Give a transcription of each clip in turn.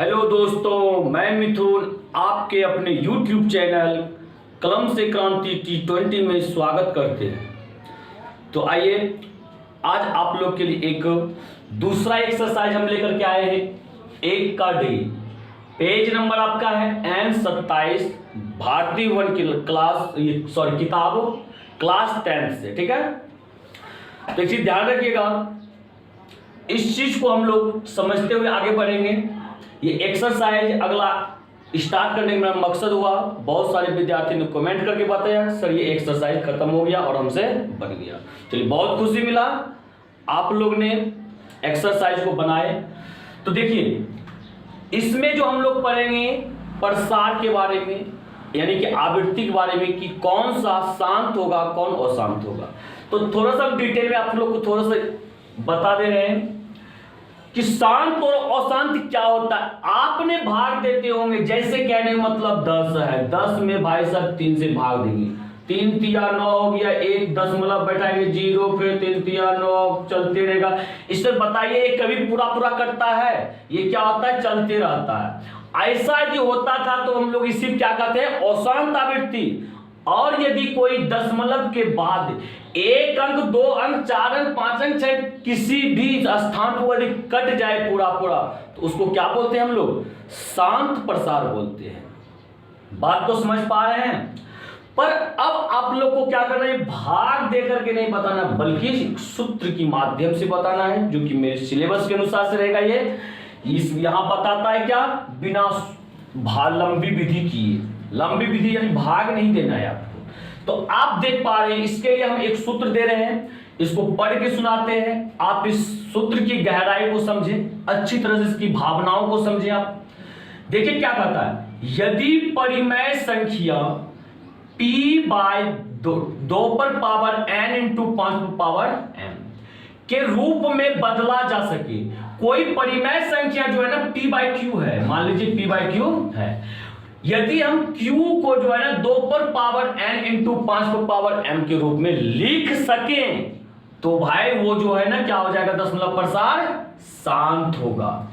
Hello दोस्तों, मैं मिथुन आपके अपने YouTube चैनल कलम से क्रांति T20 में स्वागत करते हैं। तो आइए आज आप लोग के लिए एक दूसरा एक्सरसाइज हम लेकर के आए हैं। एक का डी पेज नंबर आपका है N27 भारतीय वन की किताब क्लास 10 से। ठीक है, तो एक चीज ध्यान रखिएगा, इस चीज को हम लोग समझते हुए आगे बढ़ेंगे। ये एक्सरसाइज अगला स्टार्ट करने का मेरा मकसद हुआ, बहुत सारे विद्यार्थी ने कमेंट करके बताया सर ये एक्सरसाइज खत्म हो गया और हमसे बन गया। चलिए बहुत खुशी मिला आप लोग ने एक्सरसाइज को बनाए। तो देखिए इसमें जो हम लोग पढ़ेंगे प्रसार के बारे में, यानी कि आवृत्ति के बारे में कि कौन सा शांत होगा कौन अशांत होगा। तो थोड़ा सा डिटेल में आप लोग को थोड़ा सा बता दे रहे हैं कि शांत और अशांत क्या होता है। आपने भाग देते होंगे, जैसे कहने का मतलब 10 है, 10 में भाई साहब 3 से भाग देंगे, 3 तिया 9 हो गया, 1 दशमलव बैठाएंगे 0, फिर 3 तिया 9 चलते रहेगा। इससे बताइए ये कभी पूरा पूरा करता है? ये क्या होता है, चलते रहता है। ऐसा यदि होता था तो हम लोग इसी क्या कहते हैं, अशांत आवृत्ति। और यदि कोई दशमलव के बाद 1 अंक 2 अंक 4 अंक 5 अंक 6 किसी भी स्थान पर यदि कट जाए पूरा पूरा, तो उसको क्या बोलते हैं हम लोग, शांत प्रसार बोलते हैं। बात तो समझ पा रहे हैं। पर अब आप लोग को क्या करना है, भाग दे करके नहीं बताना बल्कि सूत्र की माध्यम से बताना है, जो कि मेरे सिलेबस के अनुसार से रहेगा। ये इस यहां बताता है क्या, बिना लंबी विधि किए, लंबी विधि यानी भाग नहीं देना है आपको। तो आप देख पा रहे हैं, इसके लिए हम एक सूत्र दे रहे हैं, इसको पढ़ के सुनाते हैं। आप इस सूत्र की गहराई को समझें, अच्छी तरह से इसकी भावनाओं को समझें। आप देखिए क्या कहता है, यदि परिमेय संख्या p बाय 2 पर पावर n इंटू 5 पर पावर m के रूप में बदला जा सके, कोई परिमेय संख्या जो है ना p बाय q है, मान लीजिए p बाय q है, यदि हम q को जो है ना 2 पर पावर n इंटू 5 पर पावर m के रूप में लिख सकें, तो भाई वो जो है ना क्या हो जाएगा, दशमलव प्रसार शांत होगा।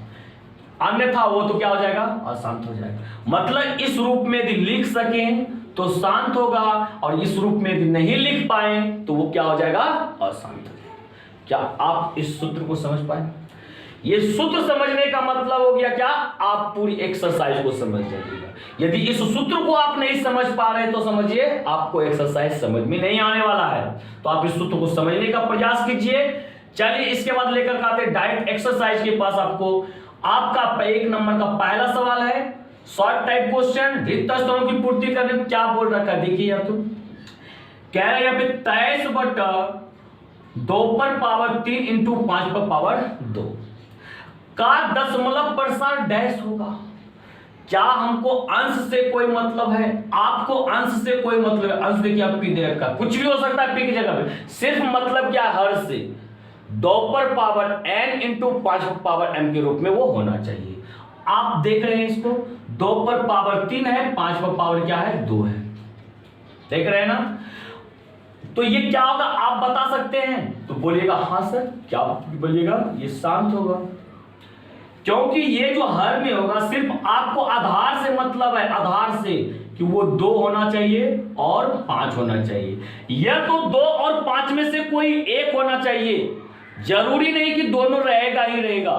अन्यथा वो तो क्या हो जाएगा, अशांत हो जाएगा। मतलब इस रूप में यदि लिख सकें तो शांत होगा, और इस रूप में यदि नहीं लिख पाए तो वो क्या हो जाएगा, अशांत हो जाएगा। क्या आप इस सूत्र को समझ पाए? ये सूत्र समझने का मतलब हो गया क्या, आप पूरी एक्सरसाइज को समझ जाइएगा। यदि इस सूत्र को आप नहीं समझ पा रहे तो समझिए आपको एक्सरसाइज समझ में नहीं आने वाला है। तो आप इस सूत्र को समझने का प्रयास कीजिए। चलिए इसके बाद लेकर आते डायरेक्ट एक्सरसाइज के पास। आपका 1 नंबर का पहला सवाल है, शॉर्ट टाइप क्वेश्चन, रिक्त स्थानों की पूर्ति करने में क्या बोल रखा है, देखिए यहाँ तो कह रहा है यहाँ पे 23/2 पर पावर 3 इंटू 5 पर पावर 2 का दशमलव प्रसार डैश होगा। क्या हमको अंश से कोई मतलब है? आपको अंश से कोई मतलब है? अंश देखिए आप पी दे रखा, कुछ भी हो सकता है पी की जगह पे, सिर्फ मतलब क्या, हर से 2 पर पावर n इंटू 5 पर पावर m के रूप में वो होना चाहिए। आप देख रहे हैं इसको, 2 पर पावर 3 है, 5 पर पावर क्या है, 2 है, देख रहे हैं ना। तो ये क्या होगा आप बता सकते हैं? तो बोलिएगा हाँ सर, क्या बोलिएगा, ये शांत होगा, क्योंकि ये जो हर में होगा सिर्फ आपको आधार से मतलब है, आधार से कि वो 2 होना चाहिए और 5 होना चाहिए, या तो 2 और 5 में से कोई एक होना चाहिए। जरूरी नहीं कि दोनों रहेगा ही रहेगा,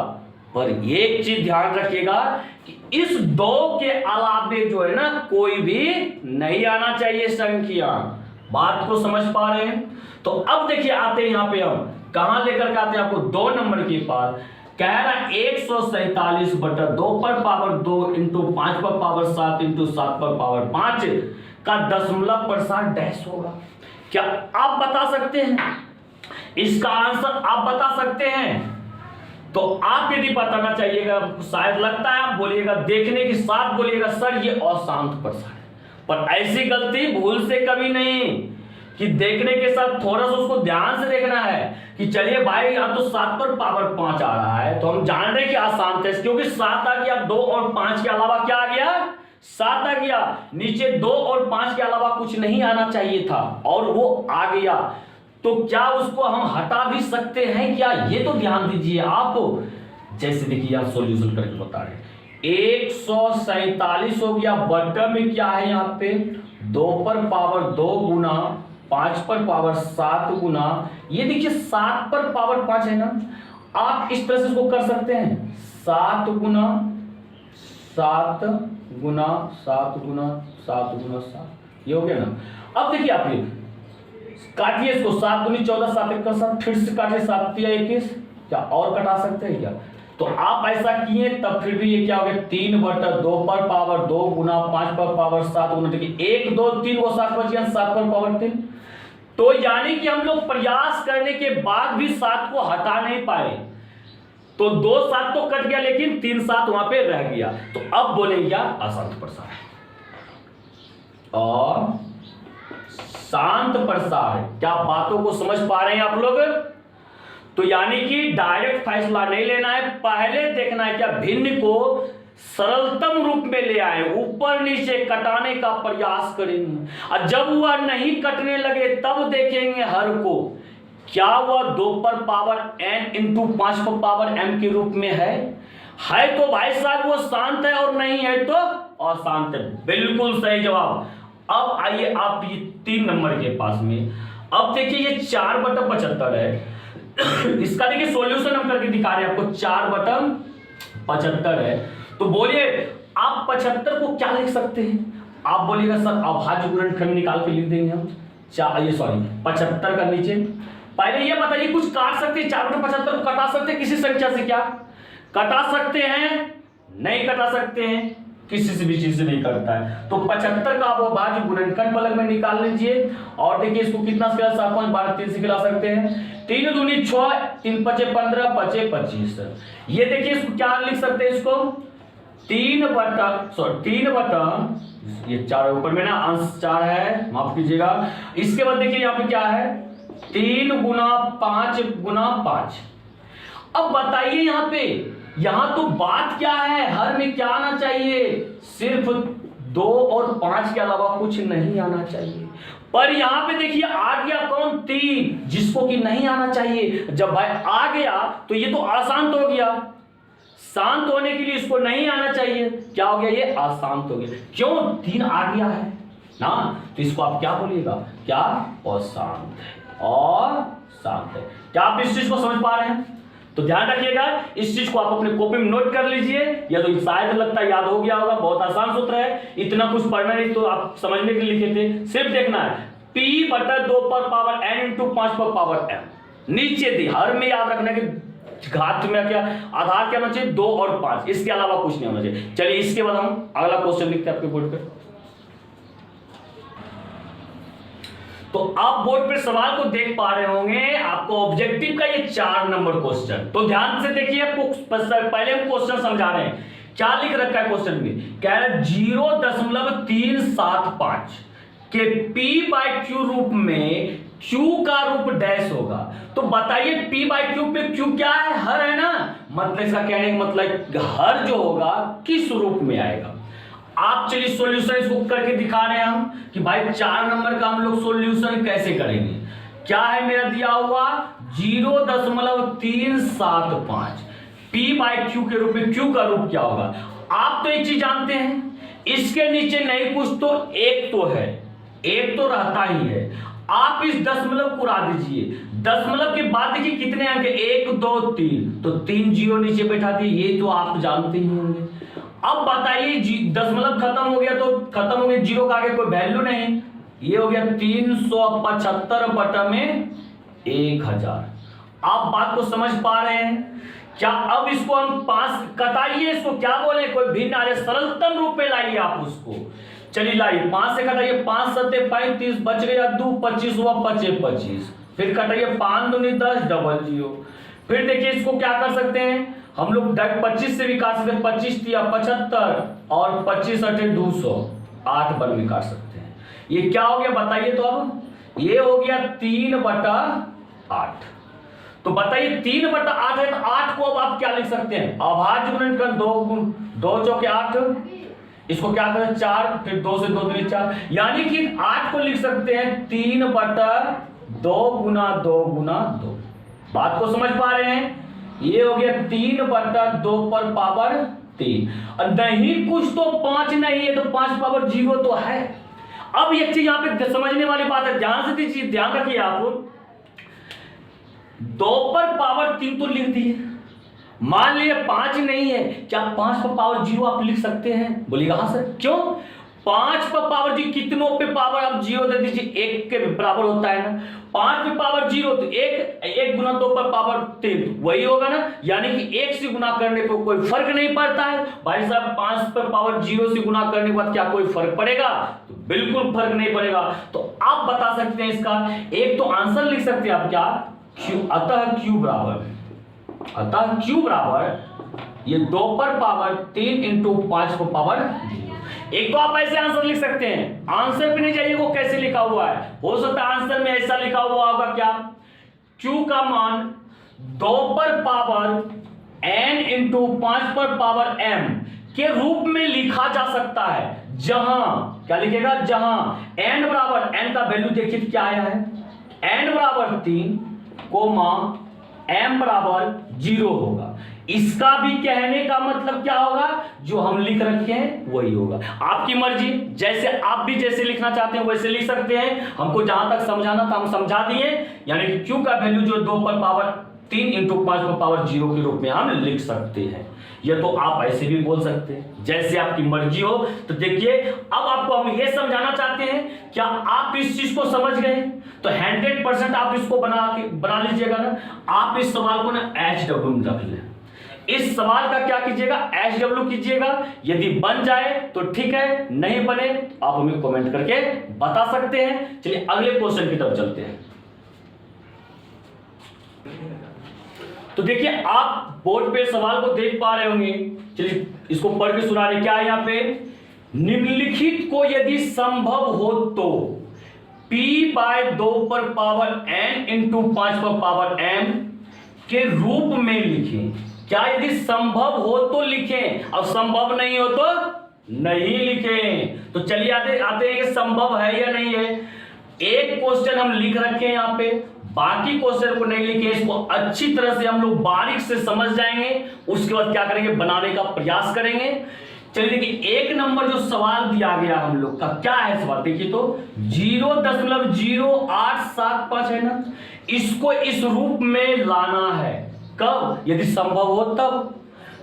पर एक चीज ध्यान रखिएगा कि इस 2 के अलावे जो है ना कोई भी नहीं आना चाहिए संख्या। बात को समझ पा रहे हैं? तो अब देखिए आते हैं यहाँ पे, हम कहां लेकर के आते हैं आपको 2 नंबर के पास। कह रहा 147/2 पर पावर 2 इंटू 5 पर पावर 7 इंटू 7 पर पावर 5 का दशमलव प्रसार डैश होगा। क्या आप बता सकते हैं इसका आंसर? आप बता सकते हैं? तो आप यदि बताना चाहिएगा, शायद लगता है आप बोलिएगा, देखने के साथ बोलिएगा सर ये अशांत प्रसार है। पर ऐसी गलती भूल से कभी नहीं कि देखने के साथ थोड़ा सा उसको ध्यान से देखना है कि चलिए भाई अब तो 7 पर पावर 5 आ रहा है, तो हम जान रहे हैं कि अशांत है, क्योंकि 7 आ गया, 2 और 5 के अलावा क्या आ गया, 7 आ गया, नीचे 2 और 5 के अलावा कुछ नहीं आना चाहिए था और वो आ गया। तो क्या उसको हम हटा भी सकते हैं क्या, ये तो ध्यान दीजिए आप। जैसे देखिए आप सॉल्यूशन करके बता रहे हैं, 147 हो गया, बटा में क्या है यहाँ पे 2 पर पावर 2 गुना 5 पर पावर 7 गुना, ये देखिए 7 पर पावर 5 है ना, आप इस तरह से इसको कर सकते हैं 7 गुना 7 गुना 7 गुना 7 गुना 7, ये हो गया ना। अब देखिए आप ये काटिए इसको, 7 दूनी 14 7 1 का 7, फिर से काटिए 7 तिया 21, क्या और कटा सकते हैं क्या? तो आप ऐसा किए तब फिर भी ये क्या हो गया 3 बटा 2 पर पावर 2 गुना 5 पर पावर 7 गुना, देखिए 1 2 3 वो 7 बच गया, 7 पर पावर 3। तो यानी कि हम लोग प्रयास करने के बाद भी 7 को हटा नहीं पाए, तो 2 7 तो कट गया लेकिन 3 7 वहां पे रह गया। तो अब बोलेंगे क्या अशांत प्रसार और शांत प्रसार। क्या बातों को समझ पा रहे हैं आप लोग? तो यानी कि डायरेक्ट फैसला नहीं लेना है, पहले देखना है क्या भिन्न को सरलतम रूप में ले आए, ऊपर नीचे कटाने का प्रयास करेंगे, और जब वह नहीं कटने लगे तब देखेंगे हर को क्या वह 2 पर पावर n इंटू 5 पर पावर m के रूप में है तो भाई साहब वो शांत है, और नहीं है तो अशांत है। बिल्कुल सही जवाब। अब आइए आप ये 3 नंबर के पास में, अब देखिए ये 4 बटा 75 है, इसका देखिए सॉल्यूशन हम करके दिखा रहे हैं आपको, 4 बटा 75 है। तो बोलिए आप 75 को क्या लिख सकते हैं? आप बोलिएगा सर अभाज्य गुणनखंड निकाल के लिख देंगे हम, 75 का नीचे पहले ये बताइए कुछ काट सकते हैं 4 बटा 75 को कटा सकते हैं किसी संख्या से? क्या कटा सकते हैं? नहीं कटा सकते हैं, किसी से भी चीज से नहीं करता है। तो 75 का आप अभाज्य गुणनखंड पलक में निकाल लीजिए, और देखिए इसको कितना से 7 5 12 3 से खिला सकते हैं, 3 दूनी 6 3 5 15 5 25। ये देखिए इसको क्या लिख सकते हैं, इसको 3 बटा ये 4 ऊपर में ना अंश 4 है, माफ कीजिएगा। इसके बाद देखिए यहाँ पे क्या है 3 गुना 5 गुना 5। अब बताइए यहाँ तो बात क्या है, हर में क्या आना चाहिए, सिर्फ 2 और 5 के अलावा कुछ नहीं आना चाहिए। पर यहाँ पे देखिए आ गया कौन 3, जिसको कि नहीं आना चाहिए। जब भाई आ गया तो ये तो अशांत हो गया, शांत होने के लिए इसको नहीं आना चाहिए, क्या हो गया ये अशांत हो गया। क्यों 3 आ गया है ना, तो इसको आप क्या बोलिएगा, क्या अशांत है और शांत है। क्या आप इस चीज को समझ पा रहे हैं? तो ध्यान रखिएगा, इस चीज को आप अपने कॉपी में नोट कर लीजिए, या तो शायद लगता है याद हो गया होगा, बहुत आसान सूत्र है, इतना कुछ पढ़ना नहीं तो आप समझने के लिए लिखे थे। सिर्फ देखना है p बटा 2 पर पावर n इंटू 5 पर पावर m, नीचे दी हर में याद रखना कि घात में क्या आधार क्या होना चाहिए 2 और 5, इसके अलावा कुछ नहीं होना चाहिए। चलिए इसके बाद हम अगला क्वेश्चन लिखते हैं आपके बोर्ड पे। तो आप बोर्ड पे सवाल को देख पा रहे होंगे, आपको ऑब्जेक्टिव का ये 4 नंबर क्वेश्चन। तो ध्यान से देखिए, पहले हम क्वेश्चन समझा रहे हैं, क्या लिख रखा है क्वेश्चन में, कह रहा है 0.375 के p/q रूप में q का रूप डैश होगा। तो बताइए p/q पे q क्या है, हर है ना, मतलब इसका कहने का मतलब हर जो होगा किस रूप में आएगा। आप चलिए सॉल्यूशन इसको करके दिखा रहे हैं हम कि भाई 4 नंबर का हम लोग सॉल्यूशन कैसे करेंगे। क्या है मेरा दिया हुआ 0.375 p/q के रूप में q का रूप क्या होगा। आप तो एक चीज जानते हैं, इसके नीचे नहीं कुछ तो एक तो है, एक तो रहता ही है। आप इस दशमलव को उड़ा दीजिए, दशमलव के बाद देखिए कितने अंक 1 2 3, तो 3 जीरो नीचे बैठा दिए, ये तो आप जानते ही होंगे। अब बताइए दशमलव खत्म हो गया तो खत्म हो गया, जीरो का आगे कोई वैल्यू नहीं, ये हो गया 375 बटा में 1000। आप बात को समझ पा रहे हैं क्या? अब इसको हम 5 कटाइए, इसको क्या बोले, कोई भिन्न आ जाए, सरलतम रूप में लाइए आप उसको। चलिए लाइए 5 से कटाइए, 5 7 35 बच गया 2, 25 हुआ 25 25, फिर कटाइए 5 दूनी 10 डबल 0। फिर देखिए इसको क्या कर सकते हैं हम लोग 25 से भी काट सकते हैं, 25 दिया 75 और 25 अठे 200, 8 बन में काट सकते हैं। ये क्या हो गया बताइए, तो अब ये हो गया 3/8। तो बताइए 3/8 है, तो 8 को अब आप क्या लिख सकते हैं, अभाज्य गुणनखंड 2 चौके 8, इसको क्या करें 4, फिर 2 से 2 दूनी 4, यानी कि 8 को लिख सकते हैं 3/2 गुना 2 गुना 2। बात को समझ पा रहे हैं? ये हो गया 3/2 पर पावर 3 और नहीं कुछ तो 5 नहीं है तो 5 पावर 0 तो है। अब एक चीज यहां पे समझने वाली बात है, ध्यान से दीजिए, ध्यान रखिए आप। 2 पर पावर 3 तो लिख दिए, मान लिया 5 नहीं है, क्या 5 पर पावर 0 आप लिख सकते हैं? बोलिएगा हाँ सर। क्यों? 5 पर पावर 0 कितनों पे पावर आप 0 दे दीजिए, 1 के बराबर होता है ना। 5 पे पावर 0 तो 1 गुना 2 पर पावर 3 वही होगा ना, यानी कि 1 से गुना करने पर कोई फर्क नहीं पड़ता है। भाई साहब 5 पर पावर 0 से गुना करने के बाद क्या कोई फर्क पड़ेगा? तो बिल्कुल फर्क नहीं पड़ेगा। तो आप बता सकते हैं इसका एक तो आंसर लिख सकते हैं आप, क्या? अतः Q बराबर ये 2 पर पावर 3 इंटू 5 पर पावर 0। एक तो आप ऐसे आंसर लिख सकते हैं, आंसर पे नहीं जाइए वो कैसे लिखा हुआ है, हो सकता है आंसर में ऐसा लिखा हुआ होगा क्या, Q का मान 2 पर पावर n इंटू 5 पर पावर m के रूप में लिखा जा सकता है, जहां क्या लिखेगा, जहां n बराबर, n का वैल्यू देखिए क्या आया है, n बराबर 3 कोमा m बराबर 0 होगा। इसका भी कहने का मतलब क्या होगा, जो हम लिख रखे हैं वही होगा। आपकी मर्जी, जैसे आप भी जैसे लिखना चाहते हैं वैसे लिख सकते हैं। हमको जहां तक समझाना था हम समझा दिए, यानी कि Q का वैल्यू जो 2 पर पावर 3 इंटू 5 पर पावर 0 के रूप में हम लिख सकते हैं। या तो आप ऐसे भी बोल सकते हैं, जैसे आपकी मर्जी हो। तो देखिए अब आपको हम ये समझाना चाहते हैं, क्या आप इस चीज को समझ गए? तो 100% आप इसको बना लीजिएगा ना। आप इस सवाल को ना HW में रख लें। इस सवाल का क्या कीजिएगा, HW कीजिएगा। यदि बन जाए तो ठीक है, नहीं बने तो आप हमें कमेंट करके बता सकते हैं। चलिए अगले क्वेश्चन की तरफ चलते हैं। तो देखिए आप बोर्ड पे सवाल को देख पा रहे होंगे, चलिए इसको पढ़ के सुना रहे। क्या है यहाँ पे, निम्नलिखित को यदि संभव हो तो p बाय 2 पर पावर n इंटू 5 पर पावर m के रूप में लिखें। क्या यदि संभव हो तो लिखें और संभव नहीं हो तो नहीं लिखें। तो चलिए आते हैं कि संभव है या नहीं है। एक क्वेश्चन हम लिख रखे हैं यहाँ पे, बाकी क्वेश्चन को नहीं लिखे, इसको अच्छी तरह से हम लोग बारीक से समझ जाएंगे। उसके बाद क्या करेंगे, बनाने का प्रयास करेंगे। चलिए देखिए एक नंबर जो सवाल दिया गया हम लोग का, क्या है सवाल देखिए तो 0.0875 है ना, इसको इस रूप में लाना है। कब? यदि संभव हो तब।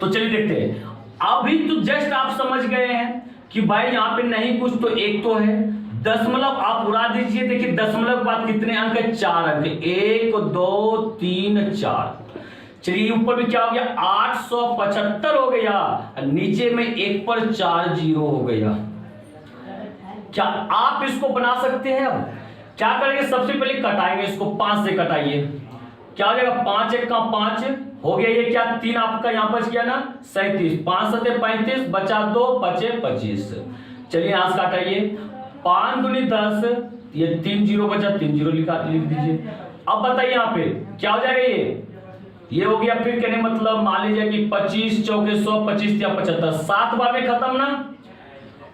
तो चलिए देखते हैं। अभी तो जस्ट आप समझ गए हैं कि भाई यहाँ पे नहीं कुछ तो एक तो है, दशमलव आप उड़ा दीजिए। देखिए दशमलव के बाद कितने अंक है, 4 अंक, 1 2 3 4। चलिए ऊपर में क्या हो गया, 875 हो गया, नीचे में 1 पर 4 0 हो गया। क्या आप इसको बना सकते हैं? अब क्या करेंगे, सबसे पहले कटाएंगे इसको, 5 से कटाइए, क्या हो जाएगा, 5 1 का 5 हो गया, ये क्या 3 आपका यहाँ बच गया ना, 37, 5 7 35 बचा 2 बचे 25। चलिए यहां से काटाइए, 5 दूनी 10, ये 3 0 बचा, 3 0 लिख दीजिए। अब बताइए यहाँ पे क्या हो जाएगा, ये हो गया। फिर कहने मतलब मान लीजिए कि 25 चौके 100, 25 या 75, 7 बार में खत्म ना,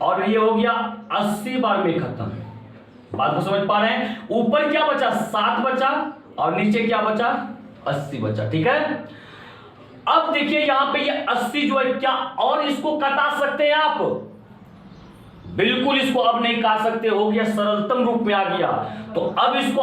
और ये हो गया 80 बार में खत्म। बात को समझ पा रहे हैं? ऊपर क्या बचा, 7 बचा, और नीचे क्या बचा, 80 बचा। ठीक है, अब देखिए यहां पे ये 80 जो है, क्या और इसको कटा सकते हैं आप? बिल्कुल इसको अब नहीं काट सकते, हो गया सरलतम रूप में आ गया। तो अब इसको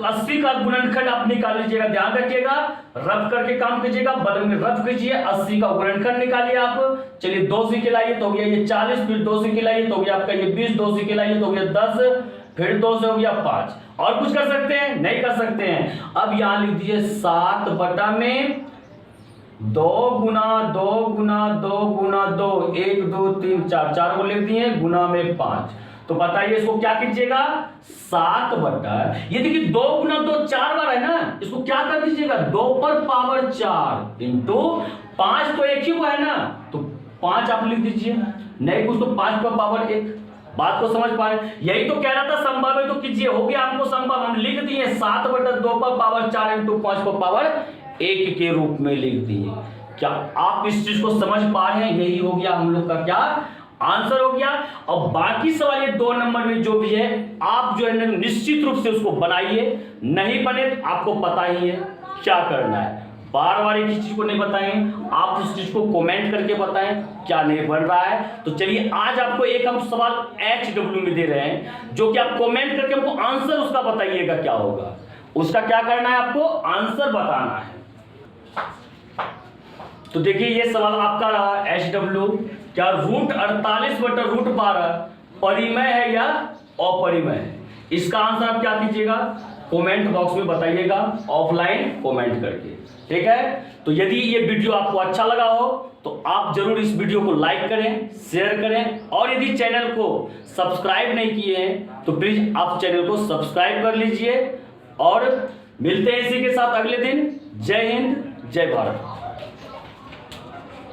80 का गुणनखंड आप निकाल लीजिएगा, ध्यान रखिएगा, रफ करके काम कीजिएगा, बदल में रफ कीजिए, 80 का गुणनखंड निकालिए आप। चलिए 2 से खिलाइए तो हो गया ये 40, फिर 2 से खिलाइए तो हो गया आपका ये 20, 2 से खिलाइए तो हो गया 10, फिर 2 से हो गया 5। और कुछ कर सकते हैं? नहीं कर सकते हैं। अब यहां लिख दीजिए 7 बटा में 2 गुना 2 गुना 2 गुना 2, 1 2 3 4, 4 को लिख दिए, गुना में 5। तो बताइए इसको क्या कीजिएगा, 7 बटा, ये देखिए 2 गुना 2 4 बार है ना, इसको क्या कर दीजिएगा, 2 पर पावर 4 इंटू 5, तो एक ही को है ना, तो 5 आप लिख दीजिए, नहीं कुछ तो 5 पर पावर 1। बात को समझ पाए? यही तो कह रहा था, संभव है तो कीजिए, हो गया हमको संभव, हम लिख दिए 7 बटा 2 पर पावर 4 इंटू 5 पर पावर 1 के रूप में लिख दिए। क्या आप इस चीज को समझ पा रहे हैं? यही हो गया हम लोग का क्या आंसर हो गया। और बाकी सवाल ये 2 नंबर में जो भी है, आप जो है निश्चित रूप से उसको बनाइए, नहीं बने तो आपको पता ही है क्या करना है। बार बार एक ही चीज को नहीं बताएंगे, आप उस चीज को कमेंट करके बताएं क्या नहीं बन रहा है। तो चलिए आज आपको एक हम सवाल HW में दे रहे हैं, जो कि आप कमेंट करके हमको आंसर उसका बताइएगा क्या होगा। उसका क्या करना है, आपको आंसर बताना है। तो देखिए ये सवाल आपका रहा HW, क्या √48/√12 परिमेय है या अपरिमेय है? इसका आंसर आप क्या कीजिएगा, कमेंट बॉक्स में बताइएगा, ऑफलाइन कमेंट करके, ठीक है। तो यदि ये वीडियो आपको अच्छा लगा हो तो आप जरूर इस वीडियो को लाइक करें, शेयर करें, और यदि चैनल को सब्सक्राइब नहीं किए हैं तो प्लीज आप चैनल को सब्सक्राइब कर लीजिए। और मिलते हैं इसी के साथ अगले दिन। जय हिंद, जय भारत।